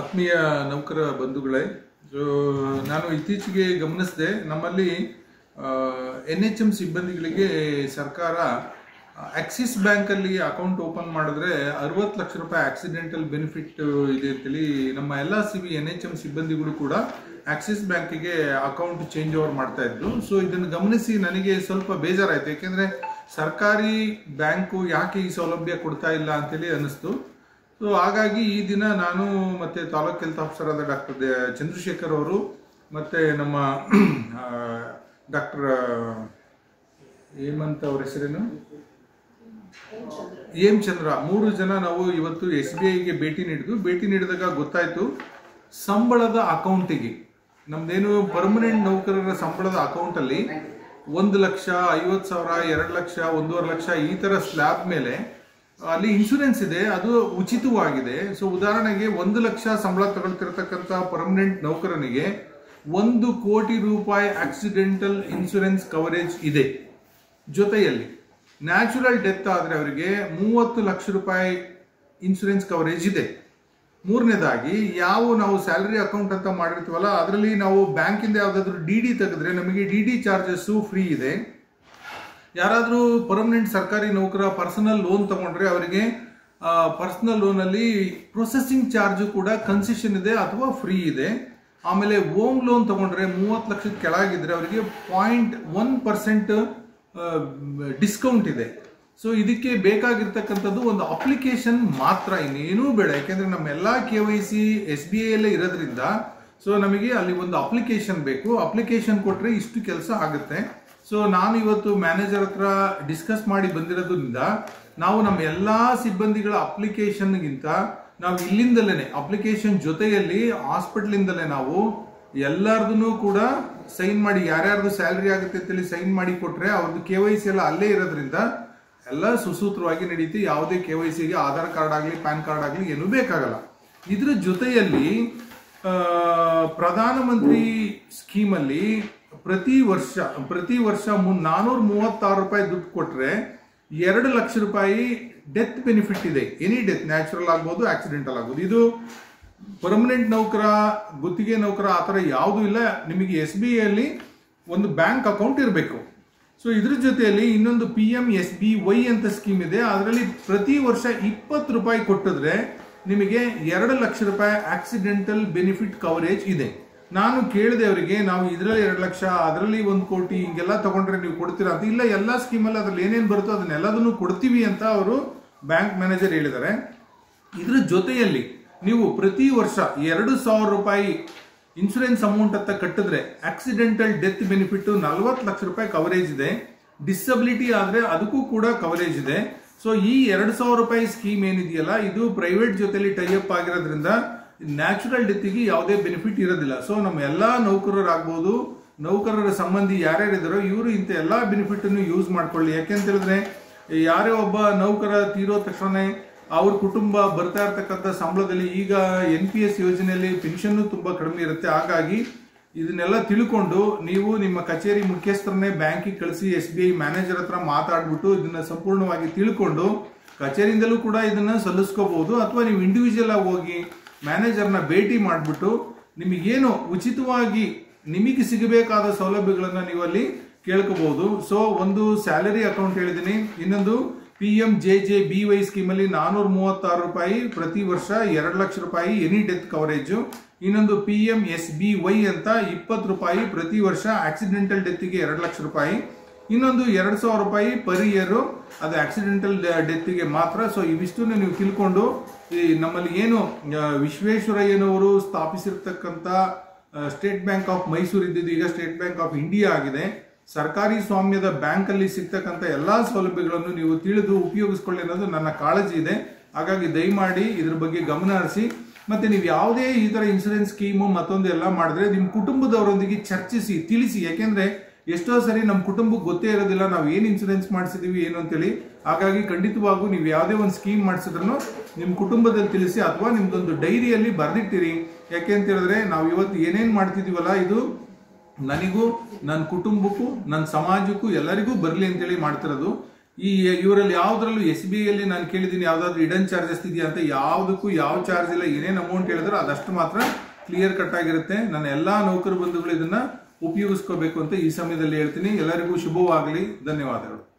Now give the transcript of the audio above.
ಆತ್ಮೀಯ ನೌಕರ ಬಂಧುಗಳೇ, ನಾನು ಇತ್ತೀಚೆಗೆ ಗಮನಿಸಿದೆ, ನಮ್ಮಲ್ಲಿ NHM ಸಿಬ್ಬಂದಿಗಳಿಗೆ ಸರ್ಕಾರ ಆಕ್ಸಿಸ್ ಬ್ಯಾಂಕಲ್ಲಿ ಅಕೌಂಟ್ ಓಪನ್ ಮಾಡಿದ್ರೆ 60 ಲಕ್ಷ ರೂಪಾಯಿ ಆಕ್ಸಿಡೆಂಟಲ್ ಬೆನಿಫಿಟ್ ಇದೆ ಅಂತೇಳಿ ನಮ್ಮ ಎಲ್ಲ NHM ಸಿಬ್ಬಂದಿಗಳು ಕೂಡ ಆಕ್ಸಿಸ್ ಬ್ಯಾಂಕಿಗೆ ಅಕೌಂಟ್ ಚೇಂಜ್ ಓವರ್ ಮಾಡ್ತಾ ಇದ್ರು. ಸೊ ಇದನ್ನು ಗಮನಿಸಿ ನನಗೆ ಸ್ವಲ್ಪ ಬೇಜಾರಾಯಿತು. ಯಾಕೆಂದರೆ ಸರ್ಕಾರಿ ಬ್ಯಾಂಕು ಯಾಕೆ ಈ ಸೌಲಭ್ಯ ಕೊಡ್ತಾ ಇಲ್ಲ ಅಂತೇಳಿ ಅನ್ನಿಸ್ತು. ಸೊ ಹಾಗಾಗಿ ಈ ದಿನ ನಾನು ಮತ್ತು ತಾಲೂಕ್ ಹೆಲ್ತ್ ಆಫೀಸರ್ ಆದ ಡಾಕ್ಟರ್ ಚಂದ್ರಶೇಖರ್ ಅವರು ಮತ್ತು ನಮ್ಮ ಡಾಕ್ಟರ್ ಹೇಮಂತ್ ಅವ್ರ ಹೆಸರೇನು ಚಂದ್ರ, 3 ಜನ ನಾವು ಇವತ್ತು SBIಗೆ ಭೇಟಿ ನೀಡಿದಾಗ ಗೊತ್ತಾಯಿತು, ಸಂಬಳದ ಅಕೌಂಟಿಗೆ ನಮ್ದೇನು ಪರ್ಮನೆಂಟ್ ನೌಕರರ ಸಂಬಳದ ಅಕೌಂಟಲ್ಲಿ 1,50,000, 2 ಲಕ್ಷ, 1.5 ಲಕ್ಷ ಈ ಥರ ಸ್ಲ್ಯಾಬ್ ಮೇಲೆ ಅಲ್ಲಿ ಇನ್ಶೂರೆನ್ಸ್ ಇದೆ, ಅದು ಉಚಿತವಾಗಿದೆ. ಸೊ ಉದಾಹರಣೆಗೆ 1 ಲಕ್ಷ ಸಂಬಳ ತಗೊಳ್ತಿರ್ತಕ್ಕಂಥ ಪರ್ಮನೆಂಟ್ ನೌಕರನಿಗೆ 1 ಕೋಟಿ ರೂಪಾಯಿ ಆಕ್ಸಿಡೆಂಟಲ್ ಇನ್ಶೂರೆನ್ಸ್ ಕವರೇಜ್ ಇದೆ. ಜೊತೆಯಲ್ಲಿ ನ್ಯಾಚುರಲ್ ಡೆತ್ ಆದರೆ ಅವರಿಗೆ 30 ಲಕ್ಷ ರೂಪಾಯಿ ಇನ್ಶೂರೆನ್ಸ್ ಕವರೇಜ್ ಇದೆ. ಮೂರನೇದಾಗಿ ನಾವು ಸ್ಯಾಲರಿ ಅಕೌಂಟ್ ಅಂತ ಮಾಡಿರ್ತೀವಲ್ಲ, ಅದರಲ್ಲಿ ನಾವು ಬ್ಯಾಂಕಿಂದ ಯಾವುದಾದ್ರೂ DD ತೆಗೆದ್ರೆ ನಮಗೆ DD ಚಾರ್ಜಸ್ಸು ಫ್ರೀ ಇದೆ. ಯಾರಾದರೂ ಪರ್ಮನೆಂಟ್ ಸರ್ಕಾರಿ ನೌಕರ ಪರ್ಸನಲ್ ಲೋನ್ ತಗೊಂಡ್ರೆ ಅವರಿಗೆ ಪರ್ಸನಲ್ ಲೋನಲ್ಲಿ ಪ್ರೊಸೆಸಿಂಗ್ ಚಾರ್ಜು ಕೂಡ ಕನ್ಸೆಷನ್ ಇದೆ ಅಥವಾ ಫ್ರೀ ಇದೆ. ಆಮೇಲೆ ಹೋಮ್ ಲೋನ್ ತಗೊಂಡ್ರೆ 30 ಲಕ್ಷದ ಕೆಳಗಿದ್ರೆ ಅವರಿಗೆ 0.1% ಡಿಸ್ಕೌಂಟ್ ಇದೆ. ಸೊ ಇದಕ್ಕೆ ಬೇಕಾಗಿರ್ತಕ್ಕಂಥದ್ದು ಒಂದು ಅಪ್ಲಿಕೇಶನ್ ಮಾತ್ರ, ಇನ್ನೇನೂ ಬೇಡ. ಯಾಕೆಂದರೆ ನಮ್ಮೆಲ್ಲ KYC SBIಯಲ್ಲೇ ಇರೋದ್ರಿಂದ ಸೊ ನಮಗೆ ಅಲ್ಲಿ ಒಂದು ಅಪ್ಲಿಕೇಶನ್ ಬೇಕು. ಅಪ್ಲಿಕೇಶನ್ ಕೊಟ್ಟರೆ ಇಷ್ಟು ಕೆಲಸ ಆಗುತ್ತೆ. ಸೊ ನಾನು ಇವತ್ತು ಮ್ಯಾನೇಜರ್ ಹತ್ರ ಡಿಸ್ಕಸ್ ಮಾಡಿ ಬಂದಿರೋದ್ರಿಂದ ನಾವು ನಮ್ಮ ಎಲ್ಲ ಸಿಬ್ಬಂದಿಗಳ ಅಪ್ಲಿಕೇಶನ್ಗಿಂತ ನಾವು ಇಲ್ಲಿಂದಲೇ ಅಪ್ಲಿಕೇಶನ್ ಜೊತೆಯಲ್ಲಿ ಹಾಸ್ಪಿಟ್ಲಿಂದಲೇ ನಾವು ಎಲ್ಲರದೂ ಕೂಡ ಸೈನ್ ಮಾಡಿ, ಯಾರ್ಯಾರ್ದು ಸ್ಯಾಲ್ರಿ ಆಗುತ್ತೆ ಅಂತೇಳಿ ಸೈನ್ ಮಾಡಿ ಕೊಟ್ಟರೆ ಅವ್ರದ್ದು KYC ಎಲ್ಲ ಅಲ್ಲೇ ಇರೋದ್ರಿಂದ ಎಲ್ಲ ಸುಸೂತ್ರವಾಗಿ ನಡೀತಿ. ಯಾವುದೇ KYCಗೆ ಆಧಾರ್ ಕಾರ್ಡ್ ಆಗಲಿ ಪ್ಯಾನ್ ಕಾರ್ಡ್ ಆಗಲಿ ಏನೂ ಬೇಕಾಗಲ್ಲ. ಇದ್ರ ಜೊತೆಯಲ್ಲಿ ಪ್ರಧಾನಮಂತ್ರಿ ಸ್ಕೀಮಲ್ಲಿ ಪ್ರತಿ ವರ್ಷ 436 ರೂಪಾಯಿ ದುಡ್ಡು ಕೊಟ್ಟರೆ 2 ಲಕ್ಷ ರೂಪಾಯಿ ಡೆತ್ ಬೆನಿಫಿಟ್ ಇದೆ. ಎನಿ ಡೆತ್, ನ್ಯಾಚುರಲ್ ಆಗ್ಬೋದು, ಆಕ್ಸಿಡೆಂಟಲ್ ಆಗ್ಬೋದು. ಇದು ಪರ್ಮನೆಂಟ್ ನೌಕರ, ಗುತ್ತಿಗೆ ನೌಕರ ಆ ಥರ ಯಾವುದೂ ಇಲ್ಲ. ನಿಮಗೆ SBIಯಲ್ಲಿ ಒಂದು ಬ್ಯಾಂಕ್ ಅಕೌಂಟ್ ಇರಬೇಕು. ಸೊ ಇದ್ರ ಜೊತೆಯಲ್ಲಿ ಇನ್ನೊಂದು PMSBY ಅಂತ ಸ್ಕೀಮ್ ಇದೆ. ಅದರಲ್ಲಿ ಪ್ರತಿ ವರ್ಷ 20 ರೂಪಾಯಿ ಕೊಟ್ಟಿದ್ರೆ ನಿಮಗೆ 2 ಲಕ್ಷ ರೂಪಾಯಿ ಆಕ್ಸಿಡೆಂಟಲ್ ಬೆನಿಫಿಟ್ ಕವರೇಜ್ ಇದೆ. ನಾನು ಕೇಳಿದೆ ಅವರಿಗೆ, ನಾವು ಇದರಲ್ಲಿ 2 ಲಕ್ಷ, ಅದರಲ್ಲಿ 1 ಕೋಟಿ ಹಿಂಗೆಲ್ಲ ತಗೊಂಡ್ರೆ ನೀವು ಕೊಡ್ತೀರಾ ಅಂತ. ಇಲ್ಲ, ಎಲ್ಲ ಸ್ಕೀಮಲ್ಲಿ ಅದ್ರಲ್ಲಿ ಏನೇನು ಬರುತ್ತೋ ಅದನ್ನೆಲ್ಲದನ್ನು ಕೊಡ್ತೀವಿ ಅಂತ ಅವರು ಬ್ಯಾಂಕ್ ಮ್ಯಾನೇಜರ್ ಹೇಳಿದ್ದಾರೆ. ಇದ್ರ ಜೊತೆಯಲ್ಲಿ ನೀವು ಪ್ರತಿ ವರ್ಷ 2,000 ರೂಪಾಯಿ ಇನ್ಶೂರೆನ್ಸ್ ಅಮೌಂಟ್ ಅಂತ ಕಟ್ಟಿದ್ರೆ ಆಕ್ಸಿಡೆಂಟಲ್ ಡೆತ್ ಬೆನಿಫಿಟ್ 40 ಲಕ್ಷ ರೂಪಾಯಿ ಕವರೇಜ್ ಇದೆ. ಡಿಸಬಿಲಿಟಿ ಆದರೆ ಅದಕ್ಕೂ ಕೂಡ ಕವರೇಜ್ ಇದೆ. ಸೊ ಈ 2,000 ರೂಪಾಯಿ ಸ್ಕೀಮ್ ಏನಿದೆಯಲ್ಲ, ಇದು ಪ್ರೈವೇಟ್ ಜೊತೆಲಿ ಟೈಅಪ್ ಆಗಿರೋದ್ರಿಂದ ನ್ಯಾಚುರಲ್ ಡೆತ್ಗೆ ಯಾವುದೇ ಬೆನಿಫಿಟ್ ಇರೋದಿಲ್ಲ. ಸೊ ನಮ್ಮ ಎಲ್ಲ ನೌಕರರಾಗ್ಬೋದು, ನೌಕರರ ಸಂಬಂಧಿ ಯಾರ್ಯಾರಿದ್ದಾರೋ ಇವರು ಇಂಥ ಎಲ್ಲ ಬೆನಿಫಿಟನ್ನು ಯೂಸ್ ಮಾಡ್ಕೊಳ್ಳಿ. ಯಾಕೆಂತ ಹೇಳಿದ್ರೆ ಯಾರೇ ಒಬ್ಬ ನೌಕರ ತೀರೋ ತಕ್ಷಣ ಅವ್ರ ಕುಟುಂಬ ಬರ್ತಾ ಇರ್ತಕ್ಕಂಥ ಸಂಬಳದಲ್ಲಿ ಈಗ NPS ಯೋಜನೆಯಲ್ಲಿ ಪೆನ್ಷನ್ನು ತುಂಬ ಕಡಿಮೆ ಇರುತ್ತೆ. ಹಾಗಾಗಿ ಇದನ್ನೆಲ್ಲ ತಿಳ್ಕೊಂಡು ನೀವು ನಿಮ್ಮ ಕಚೇರಿ ಮುಖ್ಯಸ್ಥರನ್ನೇ ಬ್ಯಾಂಕಿಗೆ ಕಳಿಸಿ SBI ಮ್ಯಾನೇಜರ್ ಹತ್ರ ಮಾತಾಡ್ಬಿಟ್ಟು ಇದನ್ನ ಸಂಪೂರ್ಣವಾಗಿ ತಿಳ್ಕೊಂಡು ಕಚೇರಿಯಿಂದಲೂ ಕೂಡ ಇದನ್ನ ಸಲ್ಲಿಸ್ಕೋಬಹುದು. ಅಥವಾ ನೀವು ಇಂಡಿವಿಜುವಲ್ ಆಗಿ ಹೋಗಿ ಮ್ಯಾನೇಜರ್ನ ಭೇಟಿ ಮಾಡಿಬಿಟ್ಟು ನಿಮಗೇನು ಉಚಿತವಾಗಿ ನಿಮಗೆ ಸಿಗಬೇಕಾದ ಸೌಲಭ್ಯಗಳನ್ನು ನೀವು ಅಲ್ಲಿ ಕೇಳ್ಕೋಬಹುದು. ಸೊ ಒಂದು ಸ್ಯಾಲರಿ ಅಕೌಂಟ್ ಹೇಳಿದ್ದೀನಿ, ಇನ್ನೊಂದು PMJJBY ಸ್ಕೀಮಲ್ಲಿ 436 ರೂಪಾಯಿ ಪ್ರತಿ ವರ್ಷ 2 ಲಕ್ಷ ರೂಪಾಯಿ ಎನಿ ಡೆತ್ ಕವರೇಜು. ಇನ್ನೊಂದು PMSBY ಅಂತ 20 ರೂಪಾಯಿ ಪ್ರತಿ ವರ್ಷ ಆಕ್ಸಿಡೆಂಟಲ್ ಡೆತ್ಗೆ 2 ಲಕ್ಷ ರೂಪಾಯಿ. ಇನ್ನೊಂದು 2,000 ರೂಪಾಯಿ ಪರ್ ಇಯರು, ಅದು ಆಕ್ಸಿಡೆಂಟಲ್ ಡೆತ್ಗೆ ಮಾತ್ರ. ಸೊ ಇವಿಷ್ಟು ನೀವು ತಿಳ್ಕೊಂಡು ನಮ್ಮಲ್ಲಿ ಏನು ವಿಶ್ವೇಶ್ವರಯ್ಯನವರು ಸ್ಥಾಪಿಸಿರ್ತಕ್ಕಂಥ ಸ್ಟೇಟ್ ಬ್ಯಾಂಕ್ ಆಫ್ ಮೈಸೂರು ಇದ್ದಿದ್ದು ಈಗ ಸ್ಟೇಟ್ ಬ್ಯಾಂಕ್ ಆಫ್ ಇಂಡಿಯಾ ಆಗಿದೆ. ಸರ್ಕಾರಿ ಸ್ವಾಮ್ಯದ ಬ್ಯಾಂಕಲ್ಲಿ ಸಿಗ್ತಕ್ಕಂಥ ಎಲ್ಲ ಸೌಲಭ್ಯಗಳನ್ನು ನೀವು ತಿಳಿದು ಉಪಯೋಗಿಸ್ಕೊಳ್ಳಿ ಅನ್ನೋದು ನನ್ನ ಕಾಳಜಿ ಇದೆ. ಹಾಗಾಗಿ ದಯಮಾಡಿ ಇದ್ರ ಬಗ್ಗೆ ಗಮನ ಹರಿಸಿ. ಮತ್ತು ನೀವು ಯಾವುದೇ ಈ ಥರ ಇನ್ಶೂರೆನ್ಸ್ ಸ್ಕೀಮು ಮತ್ತೊಂದು ಎಲ್ಲ ಮಾಡಿದ್ರೆ ನಿಮ್ಮ ಕುಟುಂಬದವರೊಂದಿಗೆ ಚರ್ಚಿಸಿ, ತಿಳಿಸಿ. ಯಾಕೆಂದರೆ ಎಷ್ಟೋ ಸರಿ ನಮ್ಮ ಕುಟುಂಬಕ್ಕೆ ಗೊತ್ತೇ ಇರೋದಿಲ್ಲ ನಾವು ಏನು ಇನ್ಶೂರೆನ್ಸ್ ಮಾಡಿಸಿದೀವಿ ಏನು ಅಂತೇಳಿ. ಹಾಗಾಗಿ ಖಂಡಿತವಾಗೂ ನೀವು ಯಾವುದೇ ಒಂದು ಸ್ಕೀಮ್ ಮಾಡಿಸಿದ್ರು ನಿಮ್ಮ ಕುಟುಂಬದಲ್ಲಿ ತಿಳಿಸಿ, ಅಥವಾ ನಿಮ್ದೊಂದು ಡೈರಿಯಲ್ಲಿ ಬರೆದಿಟ್ಟಿರಿ. ಯಾಕೆ ಅಂತ ಹೇಳಿದ್ರೆ ನಾವು ಇವತ್ತು ಏನೇನು ಮಾಡ್ತಿದ್ದೀವಲ್ಲ, ಇದು ನನಗೂ ನನ್ನ ಕುಟುಂಬಕ್ಕೂ ನನ್ನ ಸಮಾಜಕ್ಕೂ ಎಲ್ಲರಿಗೂ ಬರಲಿ ಅಂತೇಳಿ ಮಾಡ್ತಿರೋದು. ಈ ಇವರಲ್ಲಿ ಯಾವ್ದ್ರಲ್ಲೂ SBI ಅಲ್ಲಿ ನಾನು ಕೇಳಿದ್ದೀನಿ ಯಾವ್ದಾದ್ರು ಹಿಡನ್ ಚಾರ್ಜಸ್ ಇದೆಯಾ ಅಂತ. ಯಾವುದಕ್ಕೂ ಯಾವ ಚಾರ್ಜ್ ಇಲ್ಲ. ಏನೇನು ಅಮೌಂಟ್ ಹೇಳಿದ್ರೆ ಅದಷ್ಟು ಮಾತ್ರ ಕ್ಲಿಯರ್ ಕಟ್ ಆಗಿರುತ್ತೆ. ನನ್ನ ಎಲ್ಲಾ ನೌಕರ ಬಂಧುಗಳು ಇದನ್ನ ಉಪಯೋಗಿಸ್ಕೋಬೇಕು ಅಂತ ಈ ಸಮಯದಲ್ಲಿ ಹೇಳ್ತೀನಿ. ಎಲ್ಲರಿಗೂ ಶುಭವಾಗಲಿ. ಧನ್ಯವಾದಗಳು.